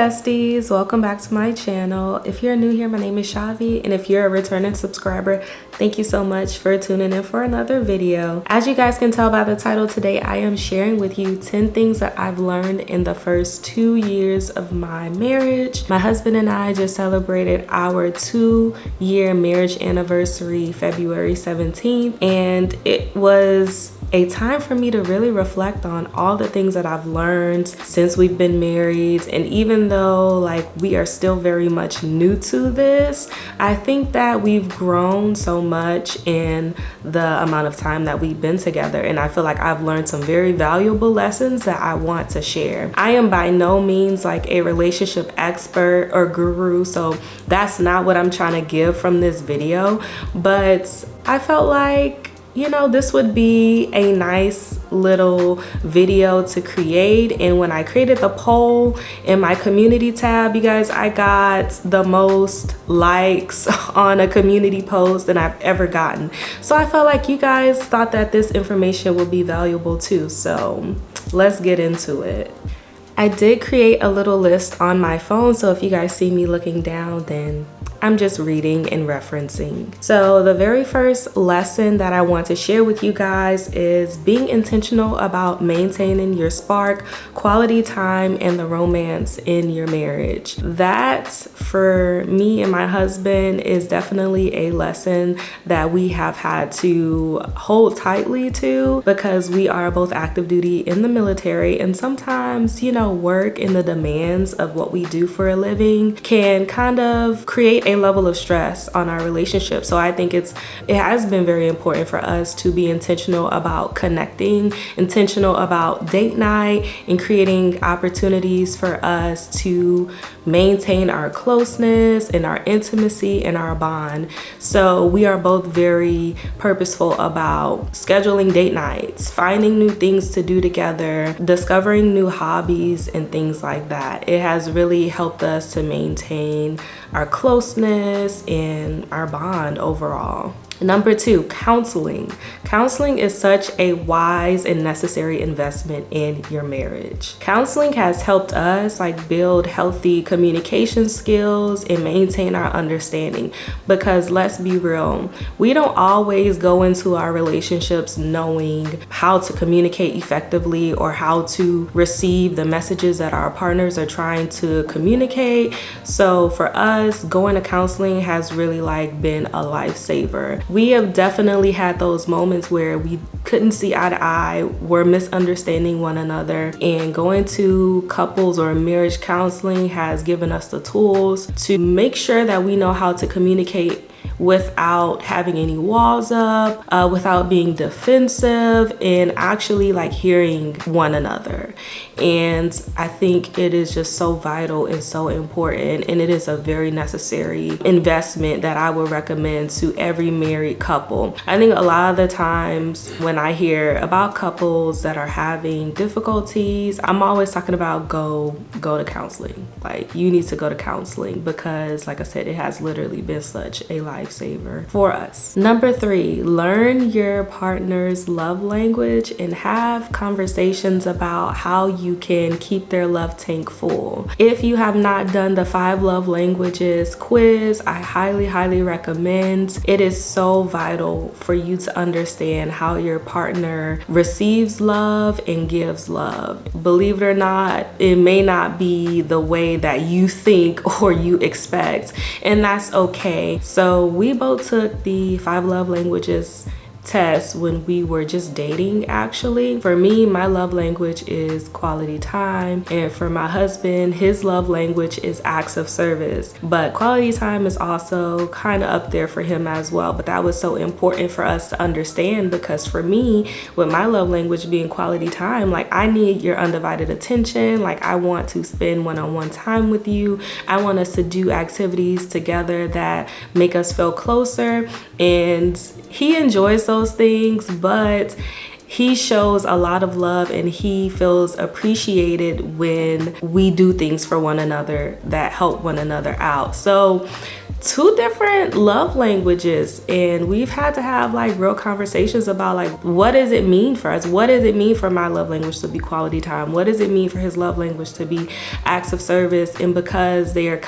besties, welcome back to my channel. If you're new here, my name is Chavi, and if you're a returning subscriber, thank you so much for tuning in for another video. As you guys can tell by the title, today I am sharing with you 10 things that I've learned in the first 2 years of my marriage. My husband and I just celebrated our 2-year marriage anniversary February 17th, and it was a time for me to really reflect on all the things that I've learned since we've been married. And even though like we are still very much new to this, I think that we've grown so much in the amount of time that we've been together, and I feel like I've learned some very valuable lessons that I want to share. I am by no means like a relationship expert or guru, so that's not what I'm trying to give from this video, but I felt like, you know, this would be a nice little video to create. And when I created the poll in my community tab, you guys, I got the most likes on a community post than I've ever gotten. So I felt like you guys thought that this information would be valuable too. So let's get into it. I did create a little list on my phone, so if you guys see me looking down, then I'm just reading and referencing. So the very first lesson that I want to share with you guys is being intentional about maintaining your spark, quality time, and the romance in your marriage. That, for me and my husband, is definitely a lesson that we have had to hold tightly to, because we are both active duty in the military, and sometimes, you know, work and the demands of what we do for a living can kind of create a level of stress on our relationship. So I think it has been very important for us to be intentional about connecting, intentional about date night, and creating opportunities for us to maintain our closeness and our intimacy and our bond. So we are both very purposeful about scheduling date nights, finding new things to do together, discovering new hobbies and things like that. It has really helped us to maintain our closeness and our bond overall. Number 2, counseling. Counseling is such a wise and necessary investment in your marriage. Counseling has helped us like build healthy communication skills and maintain our understanding, because let's be real, we don't always go into our relationships knowing how to communicate effectively or how to receive the messages that our partners are trying to communicate. So for us, going to counseling has really like been a lifesaver. We have definitely had those moments where we couldn't see eye to eye, were misunderstanding one another, and going to couples or marriage counseling has given us the tools to make sure that we know how to communicate without having any walls up, without being defensive, and actually like hearing one another. And I think it is just so vital and so important, and it is a very necessary investment that I would recommend to every married couple. I think a lot of the times when I hear about couples that are having difficulties, I'm always talking about go to counseling. Like, you need to go to counseling, because like I said, it has literally been such a lifesaver for us. Number 3, learn your partner's love language and have conversations about how you can keep their love tank full. If you have not done the 5 love languages quiz, I highly recommend. It is so vital for you to understand how your partner receives love and gives love. Believe it or not, it may not be the way that you think or you expect, and that's okay. So we both took the 5 love languages test when we were just dating. Actually, for me, my love language is quality time, and for my husband, his love language is acts of service. But quality time is also kind of up there for him as well. But that was so important for us to understand, because for me, with my love language being quality time, like I need your undivided attention. Like, I want to spend one-on-one time with you. I want us to do activities together that make us feel closer, and he enjoys those things, but he shows a lot of love and he feels appreciated when we do things for one another that help one another out. So two different love languages, and we've had to have like real conversations about like, what does it mean for us? What does it mean for my love language to be quality time? What does it mean for his love language to be acts of service? And because they're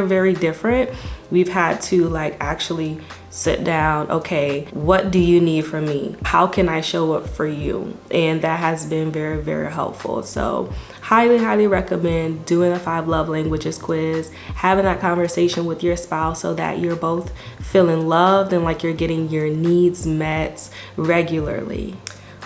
very different, we've had to like actually sit down. Okay, what do you need from me? How can I show up for you? And that has been very, very helpful. So highly recommend doing the 5 love languages quiz, having that conversation with your spouse so that you're both feeling loved and like you're getting your needs met regularly.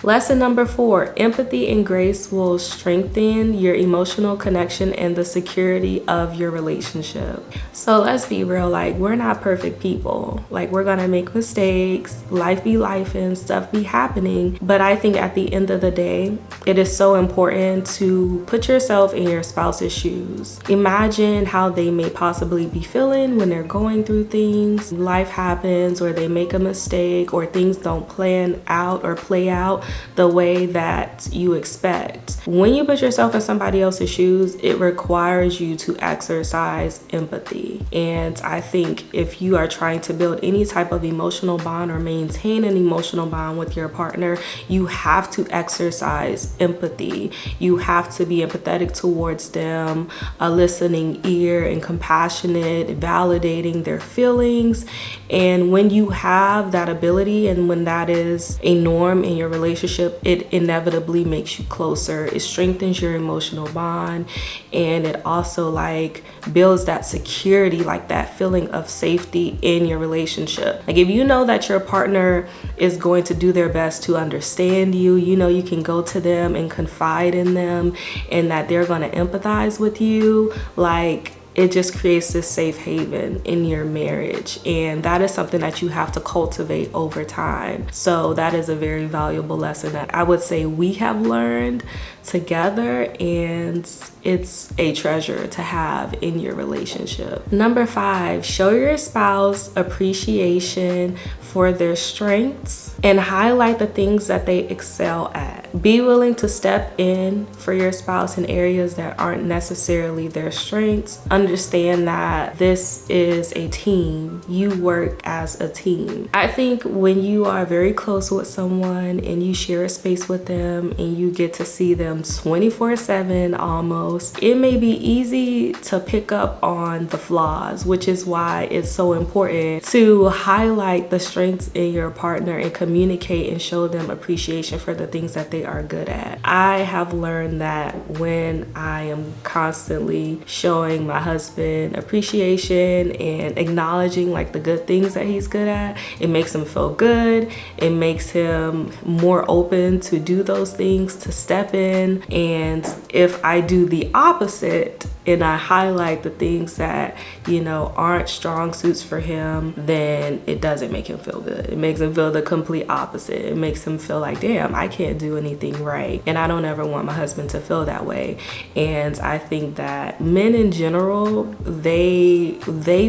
Lesson number 4, empathy and grace will strengthen your emotional connection and the security of your relationship. So let's be real, like we're not perfect people. Like we're gonna make mistakes, life be life and stuff be happening. But I think at the end of the day, it is so important to put yourself in your spouse's shoes. Imagine how they may possibly be feeling when they're going through things. Life happens, or they make a mistake, or things don't plan out or play out the way that you expect. When you put yourself in somebody else's shoes, it requires you to exercise empathy. And I think if you are trying to build any type of emotional bond or maintain an emotional bond with your partner, you have to exercise empathy. You have to be empathetic towards them, a listening ear and compassionate, validating their feelings. And when you have that ability and when that is a norm in your relationship, it inevitably makes you closer. It strengthens your emotional bond, and it also like builds that security, like that feeling of safety in your relationship. Like if you know that your partner is going to do their best to understand you, you know you can go to them and confide in them, and that they're going to empathize with you, like it just creates this safe haven in your marriage. And that is something that you have to cultivate over time. So that is a very valuable lesson that I would say we have learned together, and it's a treasure to have in your relationship. Number 5, show your spouse appreciation for their strengths and highlight the things that they excel at. Be willing to step in for your spouse in areas that aren't necessarily their strengths. Understand that this is a team. You work as a team. I think when you are very close with someone and you share a space with them and you get to see them 24/7 almost, it may be easy to pick up on the flaws, which is why it's so important to highlight the strengths in your partner and communicate and show them appreciation for the things that they are good at. I have learned that when I am constantly showing my husband appreciation and acknowledging like the good things that he's good at, it makes him feel good. It makes him more open to do those things, to step in. And if I do the opposite and I highlight the things that, you know, aren't strong suits for him, then it doesn't make him feel good. It makes him feel the complete opposite. It makes him feel like, damn, I can't do anything right. And I don't ever want my husband to feel that way. And I think that men in general, they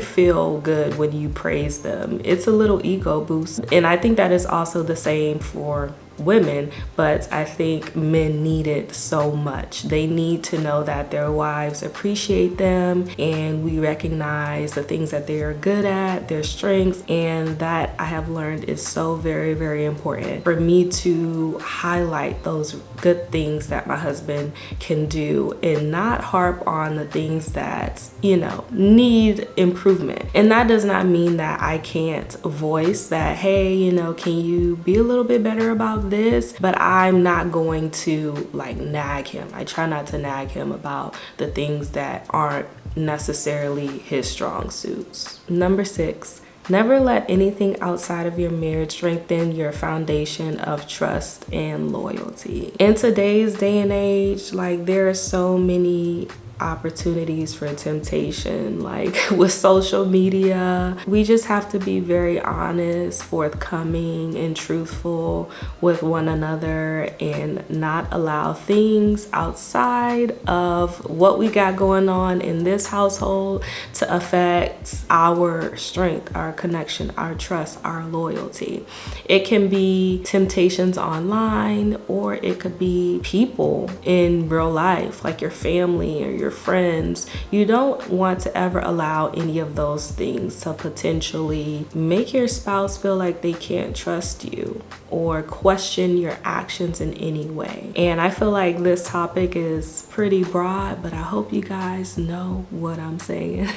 feel good when you praise them. It's a little ego boost. And I think that is also the same for women, but I think men need it so much. They need to know that their wives appreciate them, and we recognize the things that they are good at, their strengths, and that I have learned is so very, very important for me to highlight those good things that my husband can do and not harp on the things that, you know, need improvement. And that does not mean that I can't voice that, hey, you know, can you be a little bit better about this? But I'm not going to like nag him. I try not to nag him about the things that aren't necessarily his strong suits. Number 6, never let anything outside of your marriage strengthen your foundation of trust and loyalty. In today's day and age, like there are so many opportunities for temptation, like with social media. We just have to be very honest, forthcoming, and truthful with one another and not allow things outside of what we got going on in this household to affect our strength, our connection, our trust, our loyalty. It can be temptations online, or it could be people in real life, like your family or your your friends, you don't want to ever allow any of those things to potentially make your spouse feel like they can't trust you or question your actions in any way. And I feel like this topic is pretty broad, but I hope you guys know what I'm saying.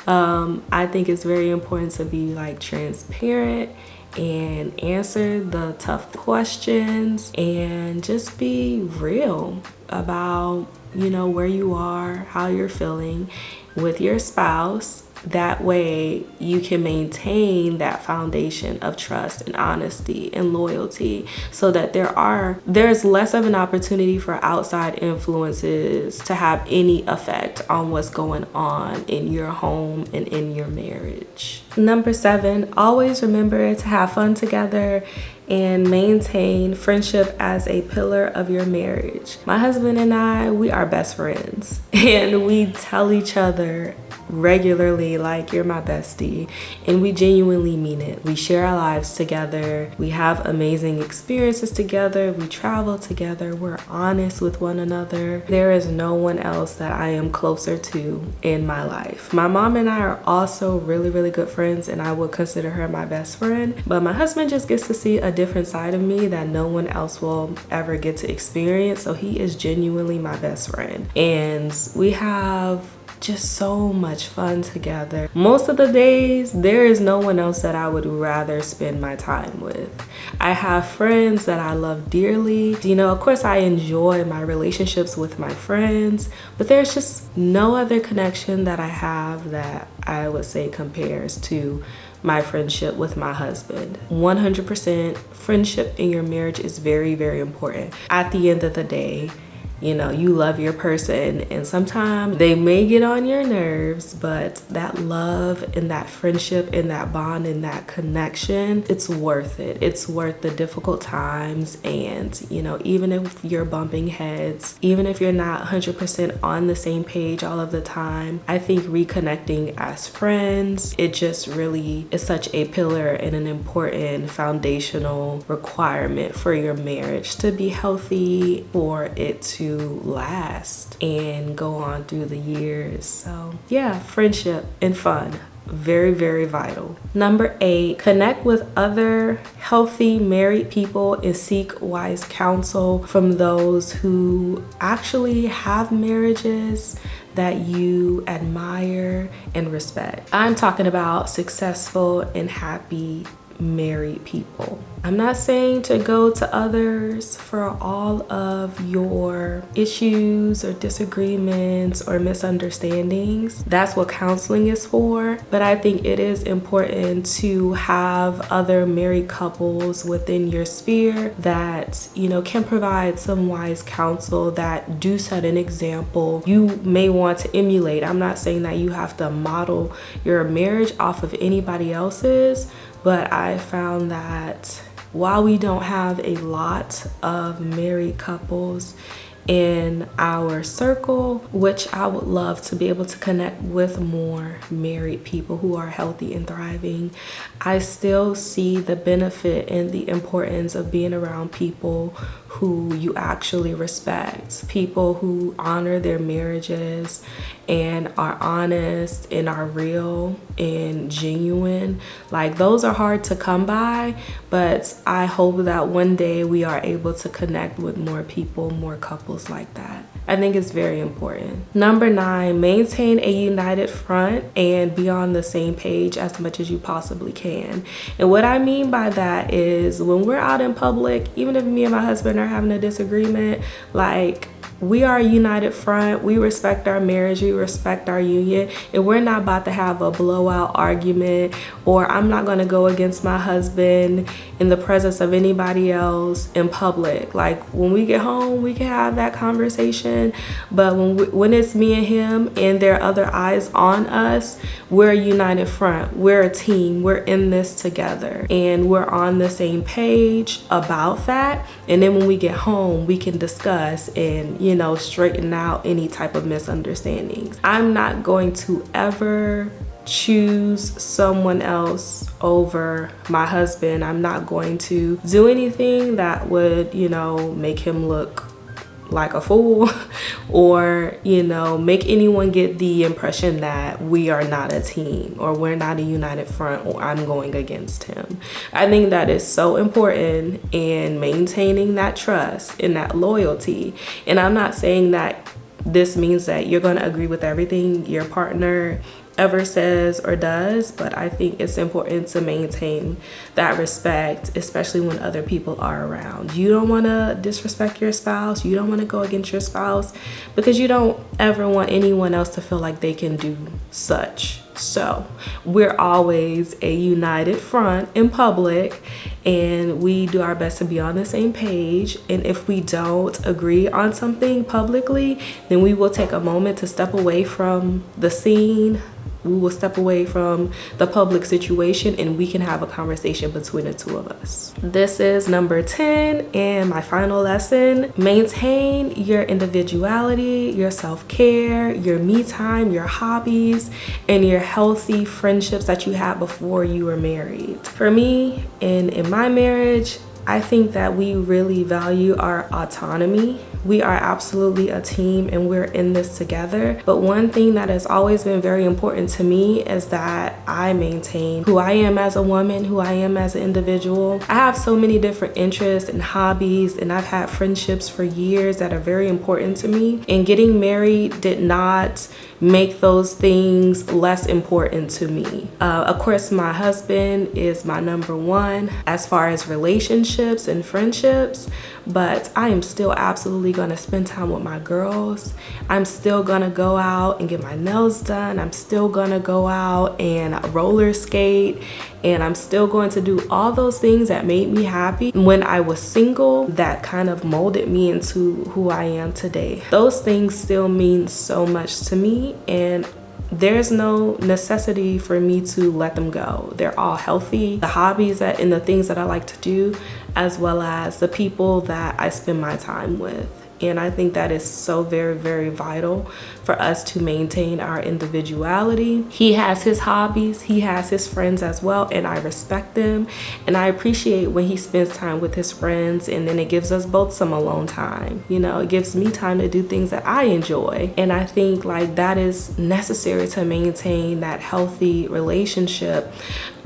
I think it's very important to be like transparent and answer the tough questions and just be real about, you know, where you are, how you're feeling with your spouse. That way you can maintain that foundation of trust and honesty and loyalty, so that there's less of an opportunity for outside influences to have any effect on what's going on in your home and in your marriage. Number 7, always remember to have fun together and maintain friendship as a pillar of your marriage. My husband and I, we are best friends, and we tell each other regularly like, you're my bestie, and we genuinely mean it. We share our lives together, we have amazing experiences together, we travel together, we're honest with one another. There is no one else that I am closer to in my life. My mom and I are also really, really good friends, and I would consider her my best friend, but my husband just gets to see a different side of me that no one else will ever get to experience. So he is genuinely my best friend, and we have just so much fun together. Most of the days, there is no one else that I would rather spend my time with. I have friends that I love dearly. You know, of course I enjoy my relationships with my friends, but there's just no other connection that I have that I would say compares to my friendship with my husband. 100% friendship in your marriage is very, very important. At the end of the day, you know, you love your person, and sometimes they may get on your nerves, but that love and that friendship and that bond and that connection, it's worth it. It's worth the difficult times. And, you know, even if you're bumping heads, even if you're not 100% on the same page all of the time, I think reconnecting as friends, it just really is such a pillar and an important foundational requirement for your marriage to be healthy, for it to last and go on through the years. So yeah, friendship and fun, very, very vital. Number 8, connect with other healthy married people and seek wise counsel from those who actually have marriages that you admire and respect. I'm talking about successful and happy married people. I'm not saying to go to others for all of your issues or disagreements or misunderstandings. That's what counseling is for. But I think it is important to have other married couples within your sphere that, you know, can provide some wise counsel, that do set an example you may want to emulate. I'm not saying that you have to model your marriage off of anybody else's, but I found that while we don't have a lot of married couples in our circle, which I would love to be able to connect with more married people who are healthy and thriving, I still see the benefit and the importance of being around people who you actually respect, people who honor their marriages and are honest and are real and genuine. Like, those are hard to come by, but I hope that one day we are able to connect with more people, more couples like that. I think it's very important. Number 9, maintain a united front and be on the same page as much as you possibly can. And what I mean by that is, when we're out in public, even if me and my husband are having a disagreement, like, we are a united front. We respect our marriage. We respect our union. And we're not about to have a blowout argument, or I'm not going to go against my husband in the presence of anybody else in public. Like, when we get home, we can have that conversation. But when it's me and him and there are other eyes on us, we're a united front. We're a team. We're in this together. And we're on the same page about that. And then when we get home, we can discuss and, you know, straighten out any type of misunderstandings. I'm not going to ever choose someone else over my husband. I'm not going to do anything that would, you know, make him look like a fool or, you know, make anyone get the impression that we are not a team or we're not a united front or I'm going against him. I think that is so important in maintaining that trust and that loyalty. And I'm not saying that this means that you're going to agree with everything your partner ever says or does, but I think it's important to maintain that respect, especially when other people are around. You don't want to disrespect your spouse. You don't want to go against your spouse because you don't ever want anyone else to feel like they can do such. So we're always a united front in public, and we do our best to be on the same page. And if we don't agree on something publicly, then we will take a moment to step away from the scene. We will step away from the public situation and we can have a conversation between the two of us. This is number 10 and my final lesson. Maintain your individuality, your self-care, your me time, your hobbies, and your healthy friendships that you had before you were married. For me, in my marriage, I think that we really value our autonomy. We are absolutely a team and we're in this together. But one thing that has always been very important to me is that I maintain who I am as a woman, who I am as an individual. I have so many different interests and hobbies, and I've had friendships for years that are very important to me. And getting married did not make those things less important to me. Of course, my husband is my number one as far as relationships and friendships, but I am still absolutely gonna spend time with my girls. I'm still gonna go out and get my nails done. I'm still gonna go out and roller skate, and I'm still going to do all those things that made me happy when I was single, that kind of molded me into who I am today. Those things still mean so much to me, and there's no necessity for me to let them go. They're all healthy. The hobbies and the things that I like to do, as well as the people that I spend my time with. And I think that is so very, very vital for us to maintain our individuality. He has his hobbies, he has his friends as well, and I respect them. And I appreciate when he spends time with his friends, and then it gives us both some alone time. You know, it gives me time to do things that I enjoy. And I think like that is necessary to maintain that healthy relationship.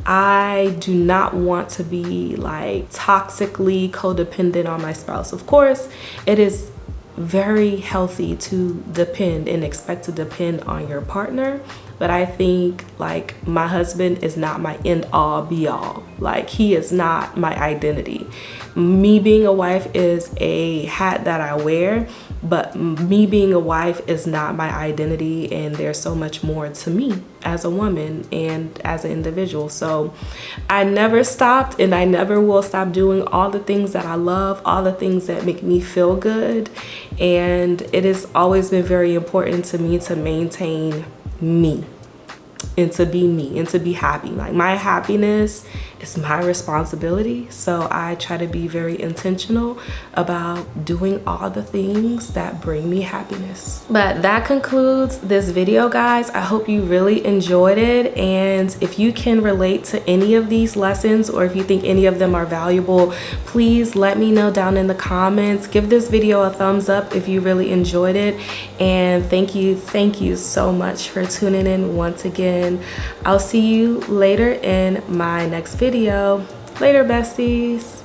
I do not want to be like toxically codependent on my spouse. Of course, it is very healthy to depend and expect to depend on your partner, but I think like my husband is not my end all be all. Like he is not my identity. Me being a wife is a hat that I wear, but me being a wife is not my identity, and there's so much more to me as a woman and as an individual. So I never stopped, and I never will stop doing all the things that I love, all the things that make me feel good. And it has always been very important to me to maintain me and to be me and to be happy. Like my happiness is my responsibility, so I try to be very intentional about doing all the things that bring me happiness. But that concludes this video, guys. I hope you really enjoyed it, and if you can relate to any of these lessons or if you think any of them are valuable, please let me know down in the comments. Give this video a thumbs up if you really enjoyed it, and thank you so much for tuning in once again. I'll see you later in my next video. Later, besties.